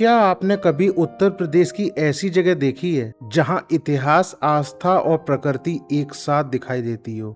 क्या आपने कभी उत्तर प्रदेश की ऐसी जगह देखी है जहां इतिहास, आस्था और प्रकृति एक साथ दिखाई देती हो?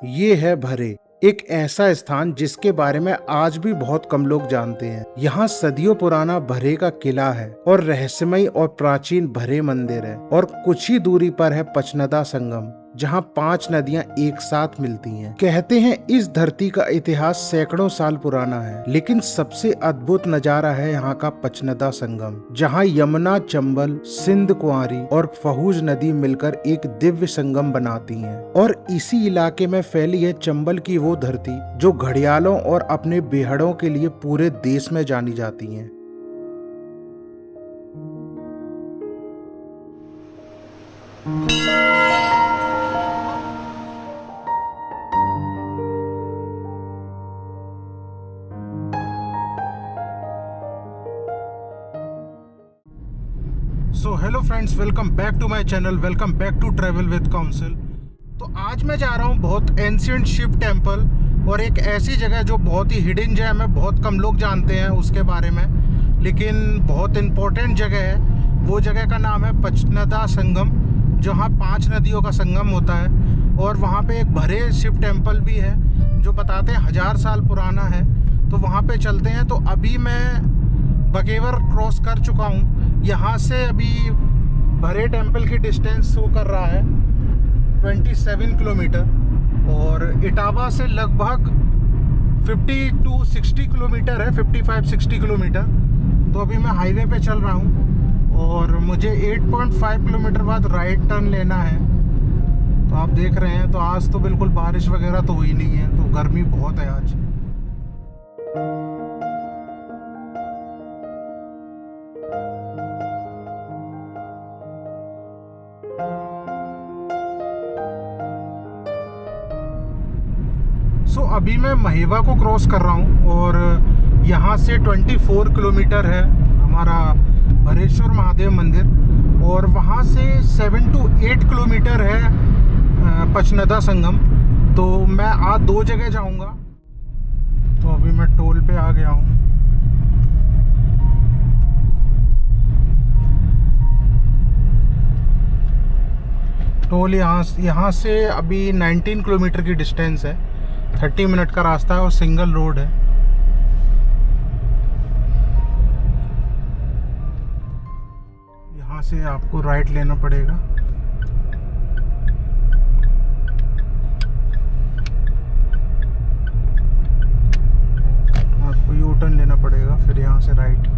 ये है भरे, एक ऐसा स्थान जिसके बारे में आज भी बहुत कम लोग जानते हैं। यहाँ सदियों पुराना भरे का किला है और रहस्यमय और प्राचीन भरे मंदिर है, और कुछ ही दूरी पर है पचनदा संगम, जहाँ 5 नदियां एक साथ मिलती हैं। कहते हैं इस धरती का इतिहास सैकड़ों साल पुराना है, लेकिन सबसे अद्भुत नजारा है यहाँ का पचनदा संगम, जहाँ यमुना, चंबल, सिंध कुंवारी और फहूज नदी मिलकर एक दिव्य संगम बनाती हैं। और इसी इलाके में फैली है चंबल की वो धरती जो घड़ियालों और अपने बेहड़ों के लिए पूरे देश में जानी जाती है। So hello friends, welcome back to my channel, welcome back to Travel with Council. तो आज मैं जा रहा हूँ बहुत एंशिएंट शिव टेम्पल, और एक ऐसी जगह जो बहुत ही हिडन जेम है, बहुत कम लोग जानते हैं उसके बारे में, लेकिन बहुत इम्पोर्टेंट जगह है। वो जगह का नाम है पचनदा संगम, जहाँ 5 नदियों का संगम होता है। और वहाँ पे एक भरे शिव टेम्पल भी है जो बताते हैं 1000 साल पुराना है। तो वहाँ पे चलते हैं। तो अभी मैं बकेवर क्रॉस कर चुका हूँ। यहाँ से अभी भरे टेम्पल की डिस्टेंस शो कर रहा है 27 किलोमीटर, और इटावा से लगभग 50 to 60 किलोमीटर है, 55-60 किलोमीटर। तो अभी मैं हाईवे पे चल रहा हूँ और मुझे 8.5 किलोमीटर बाद राइट टर्न लेना है। तो आप देख रहे हैं, तो आज तो बिल्कुल बारिश वगैरह तो हुई नहीं है, तो गर्मी बहुत है आज। अभी मैं महेवा को क्रॉस कर रहा हूँ, और यहाँ से 24 किलोमीटर है हमारा भरेश्वर महादेव मंदिर, और वहाँ से 7 to 8 किलोमीटर है पचनदा संगम। तो मैं आज 2 जगह जाऊँगा। तो अभी मैं टोल पे आ गया हूँ। टोल यहाँ से अभी 19 किलोमीटर की डिस्टेंस है, 30 मिनट का रास्ता है और सिंगल रोड है। यहाँ से आपको राइट लेना पड़ेगा। आपको यू टर्न लेना पड़ेगा, फिर यहाँ से राइट।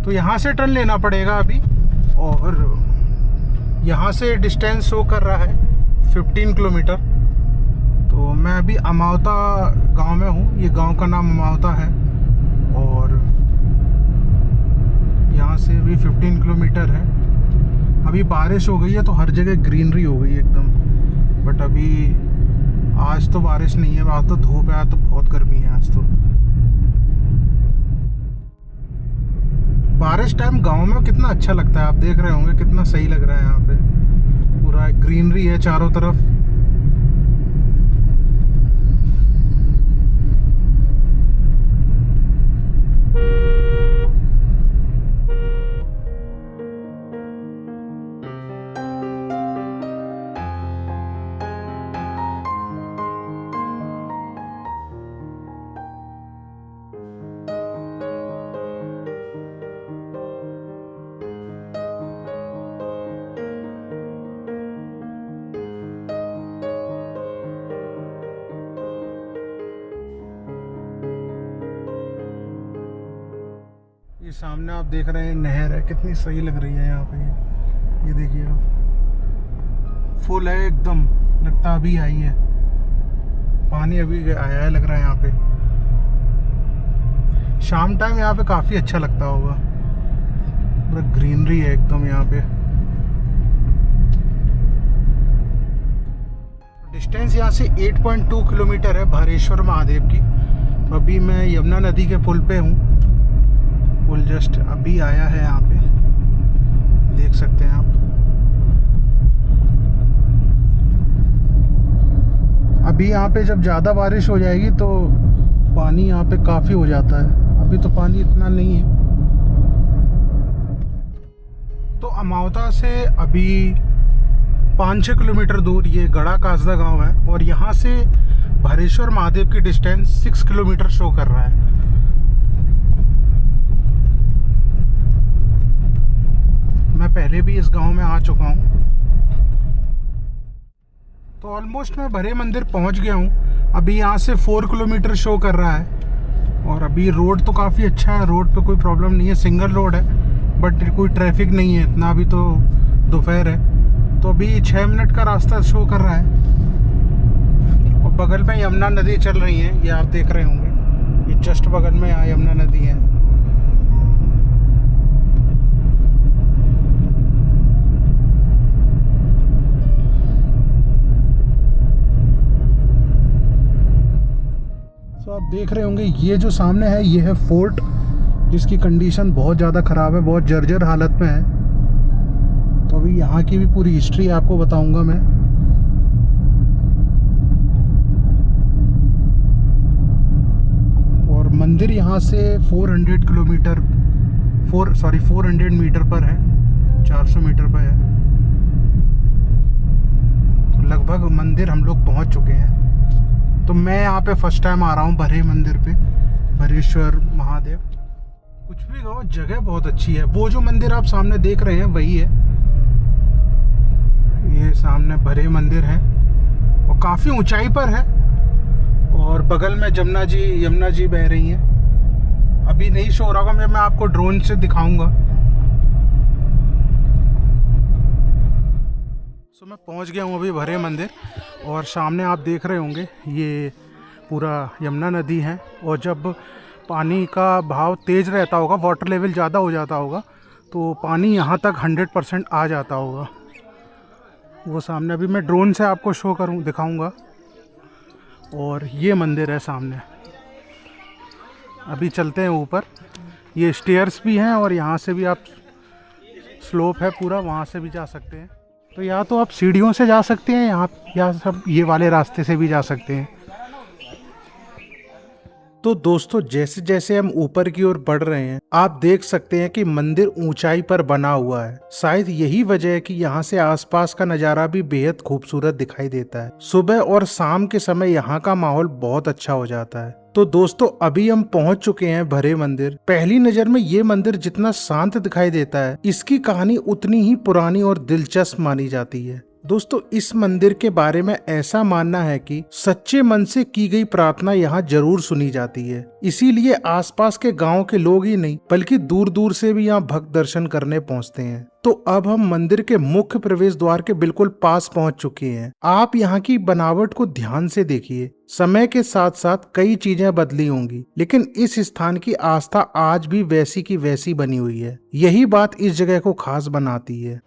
तो यहाँ से टर्न लेना पड़ेगा अभी, और यहाँ से डिस्टेंस शो कर रहा है 15 किलोमीटर। तो मैं अभी अमावता गांव में हूँ। ये गांव का नाम अमावता है, और यहाँ से भी 15 किलोमीटर है। अभी बारिश हो गई है तो हर जगह ग्रीनरी हो गई है एकदम, बट अभी आज तो बारिश नहीं है, आज तो धूप है, आज तो बहुत गर्मी है आज तो। बारिश टाइम गांव में कितना अच्छा लगता है, आप देख रहे होंगे कितना सही लग रहा है। यहाँ पे पूरा ग्रीनरी है चारों तरफ। ये सामने आप देख रहे हैं नहर है, कितनी सही लग रही है यहाँ पे। ये देखिए आप, फुल है एकदम, लगता अभी आई है, पानी अभी आया है लग रहा है यहाँ पे। शाम टाइम यहाँ पे काफ़ी अच्छा लगता होगा, पूरा ग्रीनरी है एकदम यहाँ पे। डिस्टेंस यहाँ से 8.2 किलोमीटर है भारेश्वर महादेव की। तो अभी मैं यमुना नदी के पुल पे हूँ। पुल जस्ट अभी आया है यहाँ पे, देख सकते हैं आप। अभी यहाँ पे जब ज़्यादा बारिश हो जाएगी तो पानी यहाँ पे काफ़ी हो जाता है। अभी तो पानी इतना नहीं है। तो अमावता से अभी 5-6 किलोमीटर दूर ये गड़ा कासदा गांव है और यहाँ से भारेश्वर महादेव की डिस्टेंस 6 किलोमीटर शो कर रहा है। मैं पहले भी इस गांव में आ चुका हूँ। तो ऑलमोस्ट मैं भरे मंदिर पहुँच गया हूँ। अभी यहाँ से 4 किलोमीटर शो कर रहा है और अभी रोड तो काफ़ी अच्छा है, रोड पे कोई प्रॉब्लम नहीं है, सिंगल रोड है, बट कोई ट्रैफिक नहीं है इतना। अभी तो दोपहर है तो अभी 6 मिनट का रास्ता शो कर रहा है और बगल में यमुना नदी चल रही है, ये आप देख रहे होंगे। ये जस्ट बगल में यहाँ यमुना नदी है। तो आप देख रहे होंगे ये जो सामने है ये है फोर्ट, जिसकी कंडीशन बहुत ज़्यादा ख़राब है, बहुत जर्जर हालत में है। तो अभी यहाँ की भी पूरी हिस्ट्री आपको बताऊंगा मैं। और मंदिर यहाँ से 400 मीटर पर है, 400 मीटर पर है। तो लगभग मंदिर हम लोग पहुँच चुके हैं। तो मैं यहाँ पे फर्स्ट टाइम आ रहा हूँ भरे मंदिर पे, भरेश्वर महादेव। कुछ भी कहो, जगह बहुत अच्छी है। वो जो मंदिर आप सामने देख रहे हैं वही है, ये सामने भरे मंदिर है और काफ़ी ऊंचाई पर है। और बगल में यमुना जी बह रही हैं। अभी नहीं शो रहा होगा, मैं आपको ड्रोन से दिखाऊंगा। सो मैं पहुंच गया हूं अभी भरे मंदिर और सामने आप देख रहे होंगे ये पूरा यमुना नदी है। और जब पानी का भाव तेज़ रहता होगा, वाटर लेवल ज़्यादा हो जाता होगा, तो पानी यहाँ तक 100% आ जाता होगा। वो सामने अभी मैं ड्रोन से आपको शो दिखाऊंगा। और ये मंदिर है सामने। अभी चलते हैं ऊपर। ये स्टेयर्स भी हैं और यहाँ से भी आप, स्लोप है पूरा, वहाँ से भी जा सकते हैं। तो या तो आप सीढ़ियों से जा सकते हैं यहाँ, या सब ये वाले रास्ते से भी जा सकते हैं। तो दोस्तों जैसे जैसे हम ऊपर की ओर बढ़ रहे हैं, आप देख सकते हैं कि मंदिर ऊंचाई पर बना हुआ है। शायद यही वजह है कि यहाँ से आसपास का नज़ारा भी बेहद खूबसूरत दिखाई देता है। सुबह और शाम के समय यहाँ का माहौल बहुत अच्छा हो जाता है। तो दोस्तों अभी हम पहुंच चुके हैं भरे मंदिर। पहली नजर में ये मंदिर जितना शांत दिखाई देता है, इसकी कहानी उतनी ही पुरानी और दिलचस्प मानी जाती है। दोस्तों इस मंदिर के बारे में ऐसा मानना है कि सच्चे मन से की गई प्रार्थना यहाँ जरूर सुनी जाती है। इसीलिए आसपास के गांव के लोग ही नहीं बल्कि दूर दूर से भी यहाँ भक्त दर्शन करने पहुँचते हैं। तो अब हम मंदिर के मुख्य प्रवेश द्वार के बिल्कुल पास पहुँच चुके हैं। आप यहाँ की बनावट को ध्यान से देखिए। समय के साथ साथ कई चीजें बदली होंगी, लेकिन इस स्थान की आस्था आज भी वैसी की वैसी बनी हुई है। यही बात इस जगह को खास बनाती है।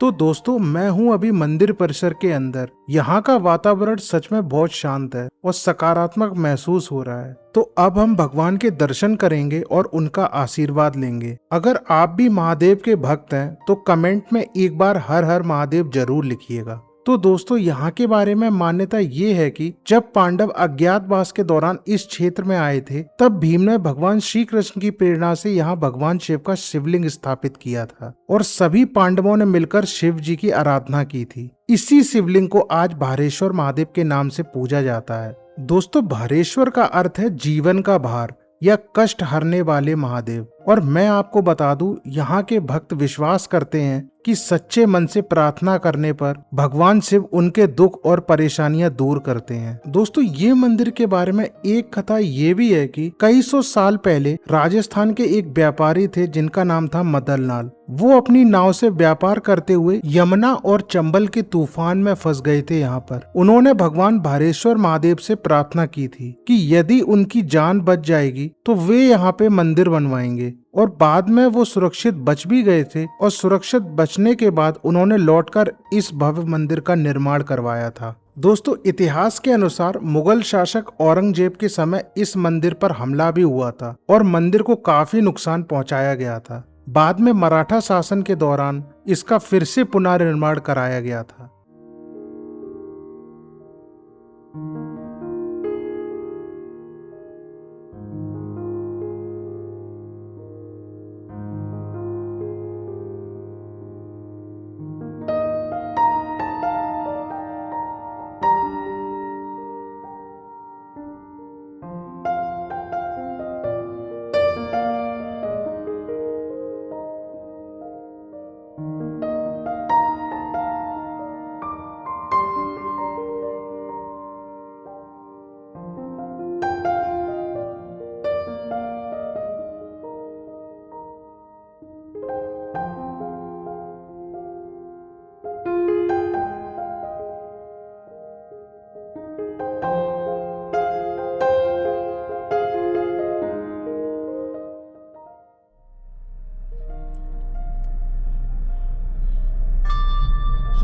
तो दोस्तों मैं हूं अभी मंदिर परिसर के अंदर। यहाँ का वातावरण सच में बहुत शांत है और सकारात्मक महसूस हो रहा है। तो अब हम भगवान के दर्शन करेंगे और उनका आशीर्वाद लेंगे। अगर आप भी महादेव के भक्त हैं तो कमेंट में एक बार हर हर महादेव जरूर लिखिएगा। तो दोस्तों यहाँ के बारे में मान्यता ये है कि जब पांडव अज्ञातवास के दौरान इस क्षेत्र में आए थे, तब भीम ने भगवान श्री कृष्ण की प्रेरणा से यहाँ भगवान शिव का शिवलिंग स्थापित किया था और सभी पांडवों ने मिलकर शिव जी की आराधना की थी। इसी शिवलिंग को आज भारेश्वर महादेव के नाम से पूजा जाता है। दोस्तों भारेश्वर का अर्थ है जीवन का भार या कष्ट हरने वाले महादेव। और मैं आपको बता दूं, यहाँ के भक्त विश्वास करते हैं कि सच्चे मन से प्रार्थना करने पर भगवान शिव उनके दुख और परेशानियां दूर करते हैं। दोस्तों ये मंदिर के बारे में एक कथा ये भी है कि कई सौ साल पहले राजस्थान के एक व्यापारी थे जिनका नाम था मदन लाल। वो अपनी नाव से व्यापार करते हुए यमुना और चंबल के तूफान में फंस गए थे। यहाँ पर उन्होंने भगवान भारेश्वर महादेव से प्रार्थना की थी कि यदि उनकी जान बच जाएगी तो वे यहाँ पे मंदिर बनवाएंगे। और बाद में वो सुरक्षित बच भी गए थे और सुरक्षित बचने के बाद उन्होंने लौटकर इस भव्य मंदिर का निर्माण करवाया था। दोस्तों, इतिहास के अनुसार मुगल शासक औरंगजेब के समय इस मंदिर पर हमला भी हुआ था और मंदिर को काफी नुकसान पहुंचाया गया था। बाद में मराठा शासन के दौरान इसका फिर से पुनर्निर्माण कराया गया था।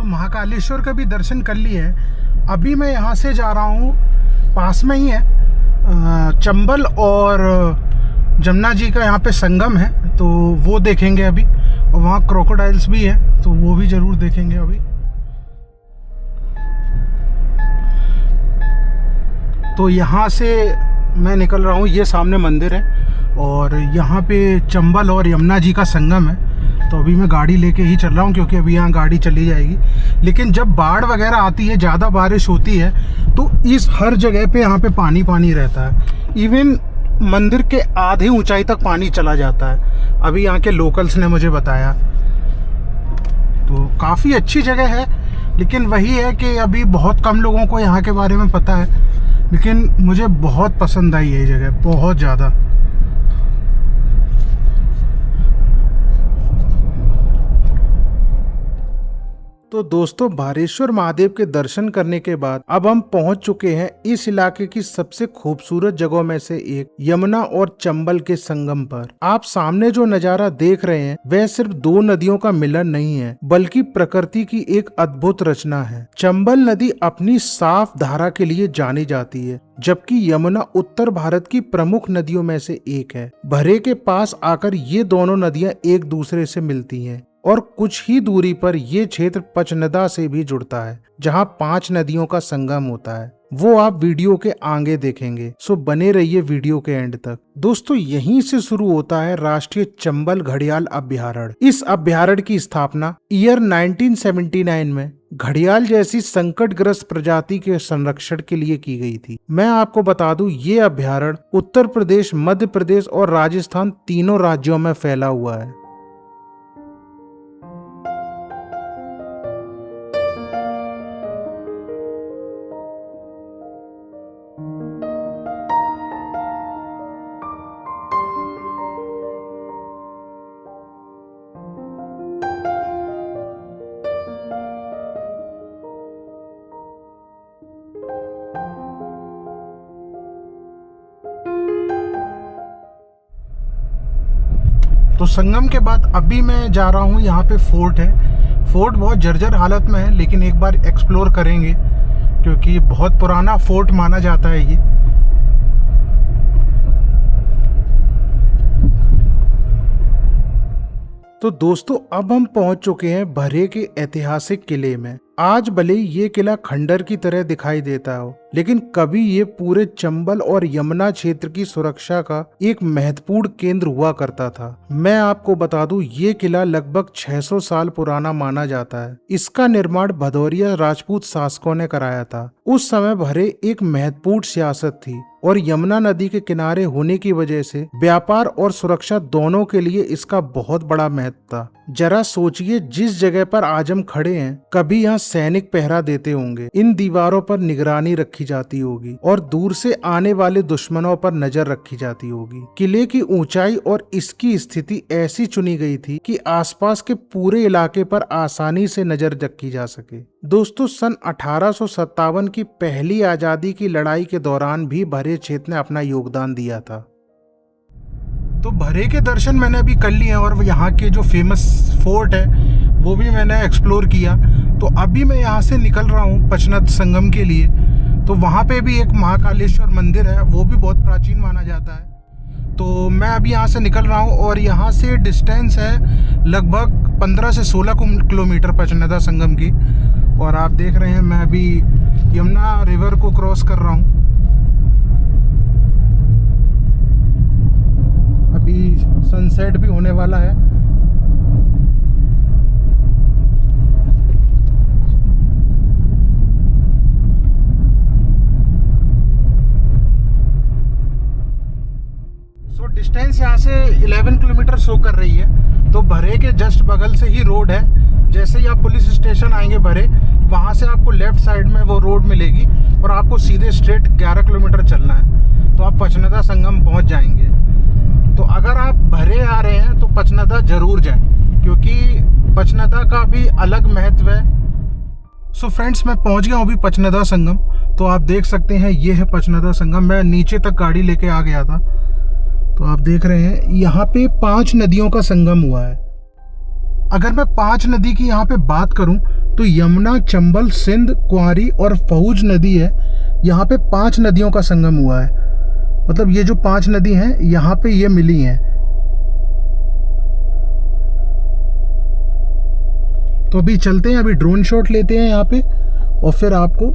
महाकालेश्वर का भी दर्शन कर लिए हैं। अभी मैं यहाँ से जा रहा हूँ, पास में ही है चंबल और जमुना जी का यहाँ पे संगम है, तो वो देखेंगे अभी। और वहाँ क्रोकोडाइल्स भी है, तो वो भी ज़रूर देखेंगे अभी। तो यहाँ से मैं निकल रहा हूँ, ये सामने मंदिर है और यहाँ पे चंबल और यमुना जी का संगम है। तो अभी मैं गाड़ी लेके ही चल रहा हूँ क्योंकि अभी यहाँ गाड़ी चली जाएगी। लेकिन जब बाढ़ वगैरह आती है, ज़्यादा बारिश होती है, तो इस हर जगह पे यहाँ पे पानी पानी रहता है। इवन मंदिर के आधे ऊंचाई तक पानी चला जाता है, अभी यहाँ के लोकल्स ने मुझे बताया। तो काफ़ी अच्छी जगह है, लेकिन वही है कि अभी बहुत कम लोगों को यहाँ के बारे में पता है। लेकिन मुझे बहुत पसंद आई ये जगह, बहुत ज़्यादा। तो दोस्तों, भारेश्वर महादेव के दर्शन करने के बाद अब हम पहुंच चुके हैं इस इलाके की सबसे खूबसूरत जगहों में से एक, यमुना और चंबल के संगम पर। आप सामने जो नजारा देख रहे हैं वह सिर्फ दो नदियों का मिलन नहीं है, बल्कि प्रकृति की एक अद्भुत रचना है। चंबल नदी अपनी साफ धारा के लिए जानी जाती है, जबकि यमुना उत्तर भारत की प्रमुख नदियों में से एक है। भरे के पास आकर ये दोनों नदियां एक दूसरे से मिलती हैं और कुछ ही दूरी पर ये क्षेत्र पचनदा से भी जुड़ता है, जहां 5 नदियों का संगम होता है। वो आप वीडियो के आगे देखेंगे, सो बने रहिए वीडियो के एंड तक। दोस्तों, यहीं से शुरू होता है राष्ट्रीय चंबल घड़ियाल अभ्यारण्य। इस अभ्यारण्य की स्थापना ईयर 1979 में घड़ियाल जैसी संकटग्रस्त प्रजाति के संरक्षण के लिए की गई थी। मैं आपको बता दूं, ये अभ्यारण्य उत्तर प्रदेश, मध्य प्रदेश और राजस्थान तीनों राज्यों में फैला हुआ है। तो संगम के बाद अभी मैं जा रहा हूँ, यहाँ पे फोर्ट है। फोर्ट बहुत जर्जर हालत में है, लेकिन एक बार एक्सप्लोर करेंगे क्योंकि बहुत पुराना फोर्ट माना जाता है ये। तो दोस्तों, अब हम पहुंच चुके हैं भरे के ऐतिहासिक किले में। आज भले ये किला खंडर की तरह दिखाई देता हो, लेकिन कभी ये पूरे चंबल और यमुना क्षेत्र की सुरक्षा का एक महत्वपूर्ण केंद्र हुआ करता था। मैं आपको बता दूं, ये किला लगभग 600 साल पुराना माना जाता है। इसका निर्माण भदौरिया राजपूत शासकों ने कराया था। उस समय भरे एक महत्वपूर्ण सियासत थी और यमुना नदी के किनारे होने की वजह से व्यापार और सुरक्षा दोनों के लिए इसका बहुत बड़ा महत्व था। जरा सोचिए, जिस जगह पर आज हम खड़े हैं, कभी यहाँ सैनिक पहरा देते होंगे, इन दीवारों पर निगरानी रखी जाती होगी और दूर से आने वाले दुश्मनों पर नजर रखी जाती होगी। किले की ऊंचाई और इसकी स्थिति ऐसी चुनी गई थी कि आसपास के पूरे इलाके पर आसानी से नजर रखी जा सके। दोस्तों, सन 1857 की पहली आजादी की लड़ाई के दौरान भी भरे क्षेत्र ने अपना योगदान दिया था। तो भरे के दर्शन मैंने अभी कर लिए हैं और यहाँ के जो फेमस फोर्ट है वो भी मैंने एक्सप्लोर किया। तो अभी मैं यहाँ से निकल रहा हूँ पचनद संगम के लिए। तो वहाँ पे भी एक महाकालेश्वर मंदिर है, वो भी बहुत प्राचीन माना जाता है। तो मैं अभी यहाँ से निकल रहा हूँ और यहाँ से डिस्टेंस है लगभग 15 से 16 किलोमीटर पचनदा संगम की। और आप देख रहे हैं मैं अभी यमुना रिवर को क्रॉस कर रहा हूँ। अभी सनसेट भी होने वाला है। डिस्टेंस यहाँ से 11 किलोमीटर शो कर रही है। तो भरे के जस्ट बगल से ही रोड है। जैसे ही आप पुलिस स्टेशन आएंगे भरे, वहाँ से आपको लेफ्ट साइड में वो रोड मिलेगी और आपको सीधे स्ट्रेट 11 किलोमीटर चलना है तो आप पचनदा संगम पहुँच जाएंगे। तो अगर आप भरे आ रहे हैं तो पचनदा ज़रूर जाएं, क्योंकि पचनदा का भी अलग महत्व है। सो फ्रेंड्स, मैं पहुँच गया हूँ अभी पचनदा संगम। तो आप देख सकते हैं ये है पचनदा संगम। मैं नीचे तक गाड़ी लेके आ गया था। तो आप देख रहे हैं यहाँ पे 5 नदियों का संगम हुआ है। अगर मैं 5 नदी की यहाँ पे बात करूँ तो यमुना, चंबल, सिंध, क्वारी और फौज नदी है। यहाँ पे 5 नदियों का संगम हुआ है। मतलब ये जो 5 नदी हैं यहाँ पे ये मिली हैं। तो अभी चलते हैं, अभी ड्रोन शॉट लेते हैं यहाँ पे और फिर आपको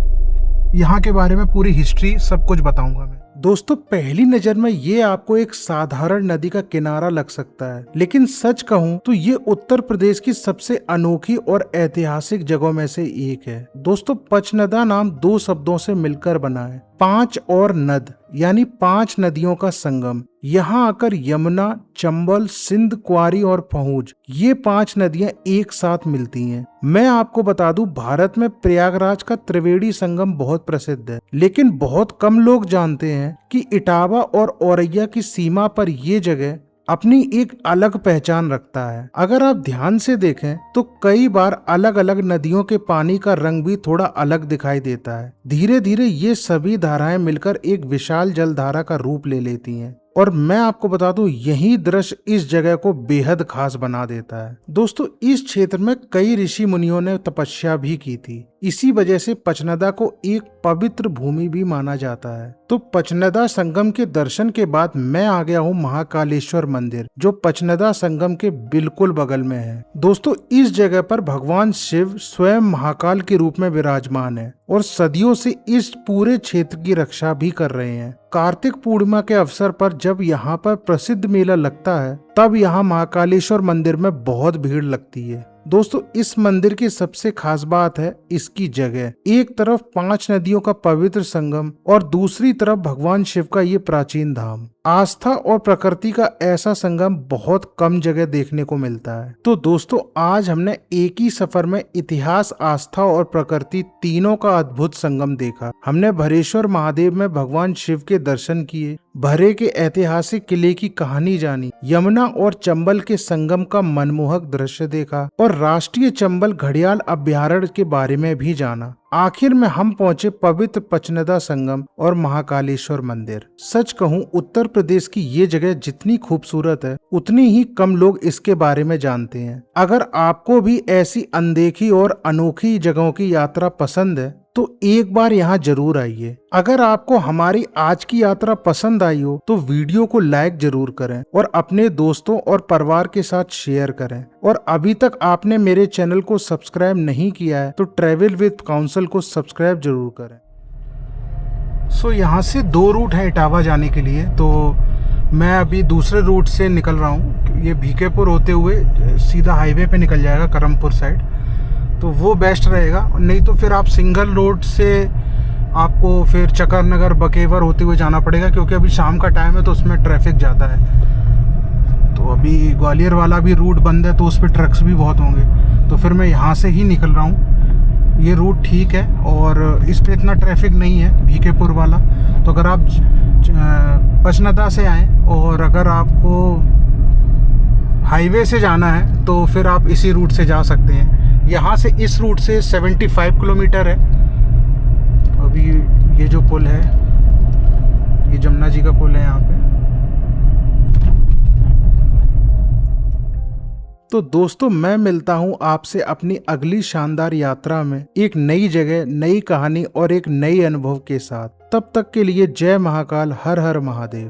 यहाँ के बारे में पूरी हिस्ट्री सब कुछ बताऊंगा मैं। दोस्तों, पहली नजर में ये आपको एक साधारण नदी का किनारा लग सकता है, लेकिन सच कहूँ तो ये उत्तर प्रदेश की सबसे अनोखी और ऐतिहासिक जगहों में से एक है। दोस्तों, पचनदा नाम 2 शब्दों से मिलकर बना है, 5 और नद, यानी 5 नदियों का संगम। यहाँ आकर यमुना, चंबल, सिंध, क्वारी और पहुंच, ये 5 नदियां एक साथ मिलती हैं। मैं आपको बता दूं, भारत में प्रयागराज का त्रिवेणी संगम बहुत प्रसिद्ध है, लेकिन बहुत कम लोग जानते हैं कि इटावा और औरैया की सीमा पर ये जगह अपनी एक अलग पहचान रखता है। अगर आप ध्यान से देखें तो कई बार अलग अलग नदियों के पानी का रंग भी थोड़ा अलग दिखाई देता है। धीरे धीरे ये सभी धाराएं मिलकर एक विशाल जलधारा का रूप ले लेती हैं। और मैं आपको बता दूं, यही दृश्य इस जगह को बेहद खास बना देता है। दोस्तों, इस क्षेत्र में कई ऋषि मुनियों ने तपस्या भी की थी। इसी वजह से पचनदा को एक पवित्र भूमि भी माना जाता है। तो पचनदा संगम के दर्शन के बाद मैं आ गया हूँ महाकालेश्वर मंदिर, जो पचनदा संगम के बिल्कुल बगल में है। दोस्तों, इस जगह पर भगवान शिव स्वयं महाकाल के रूप में विराजमान है और सदियों से इस पूरे क्षेत्र की रक्षा भी कर रहे हैं। कार्तिक पूर्णिमा के अवसर पर जब यहाँ पर प्रसिद्ध मेला लगता है, तब यहाँ महाकालेश्वर मंदिर में बहुत भीड़ लगती है। दोस्तों, इस मंदिर की सबसे खास बात है इसकी जगह। एक तरफ 5 नदियों का पवित्र संगम और दूसरी तरफ भगवान शिव का ये प्राचीन धाम। आस्था और प्रकृति का ऐसा संगम बहुत कम जगह देखने को मिलता है। तो दोस्तों, आज हमने एक ही सफर में इतिहास, आस्था और प्रकृति तीनों का अद्भुत संगम देखा। हमने भरेश्वर महादेव में भगवान शिव के दर्शन किए, भरे के ऐतिहासिक किले की कहानी जानी, यमुना और चंबल के संगम का मनमोहक दृश्य देखा और राष्ट्रीय चंबल घड़ियाल अभ्यारण्य के बारे में भी जाना। आखिर में हम पहुंचे पवित्र पचनदा संगम और महाकालेश्वर मंदिर। सच कहूं, उत्तर प्रदेश की ये जगह जितनी खूबसूरत है, उतनी ही कम लोग इसके बारे में जानते हैं। अगर आपको भी ऐसी अनदेखी और अनोखी जगहों की यात्रा पसंद है तो एक बार यहाँ जरूर आइए। अगर आपको हमारी आज की यात्रा पसंद आई हो तो वीडियो को लाइक जरूर करें और अपने दोस्तों और परिवार के साथ शेयर करें। और अभी तक आपने मेरे चैनल को सब्सक्राइब नहीं किया है तो ट्रैवल विद काउंसिल को सब्सक्राइब जरूर करें। सो यहाँ से 2 रूट है इटावा जाने के लिए। तो मैं अभी दूसरे रूट से निकल रहा हूँ। ये भीकेपुर होते हुए सीधा हाईवे पे निकल जाएगा करमपुर साइड, तो वो बेस्ट रहेगा। नहीं तो फिर आप सिंगल रोड से आपको फिर चकरनगर, बकेवर होते हुए जाना पड़ेगा, क्योंकि अभी शाम का टाइम है तो उसमें ट्रैफिक ज़्यादा है। तो अभी ग्वालियर वाला भी रूट बंद है तो उस पर ट्रक्स भी बहुत होंगे। तो फिर मैं यहाँ से ही निकल रहा हूँ। ये रूट ठीक है और इस पर इतना ट्रैफिक नहीं है भीकेपुर वाला। तो अगर आप पचनदा से आएँ और अगर आपको हाईवे से जाना है तो फिर आप इसी रूट से जा सकते हैं। यहाँ से इस रूट से 75 किलोमीटर है। अभी ये जो पुल है, ये जमुना जी का पुल है यहाँ पे। तो दोस्तों मैं मिलता हूँ आपसे अपनी अगली शानदार यात्रा में एक नई जगह, नई कहानी और एक नई अनुभव के साथ। तब तक के लिए जय महाकाल, हर हर महादेव।